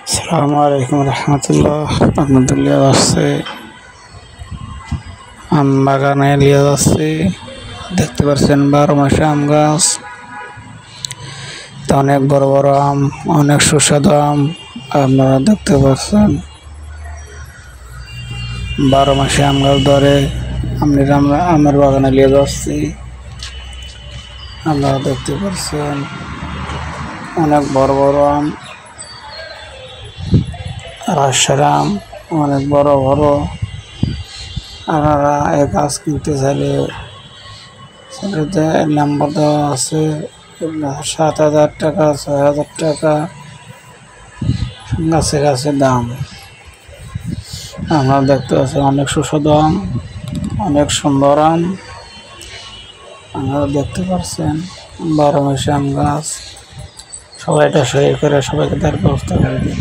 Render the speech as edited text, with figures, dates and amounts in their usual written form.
আসসালামু আলাইকুম রহমতুল্লাহ। রহমতুল্লাহ আসছে আম বাগানে নিয়ে যাচ্ছি। দেখতে পাচ্ছেন 12 মাসে আম গাছ। তা অনেক বড় বড় আম, অনেক সুস্বাদু আম আপনারা দেখতে পাচ্ছেন। 12 মাসে আম গাছ ধরে আমরা আমের বাগানে নিয়ে যাচ্ছি। আপনারা দেখতে পাচ্ছেন অনেক বড় বড় আম, রাজশাহীর আম অনেক বড় বড়। আপনারা এই গাছ কিনতে চাইলে সেটাতে নাম্বার দেওয়া আছে, 7,000 টাকা, 6,000 টাকা গাছে গাছে দাম। আপনারা দেখতে পাচ্ছেন অনেক সুস্বাদু আম, অনেক সুন্দর আম। আপনারা দেখতে পাচ্ছেন 12 মাসে আম গাছ। সবাই এটা শেয়ার করে সবাইকে তার ব্যবস্থা করে দিন।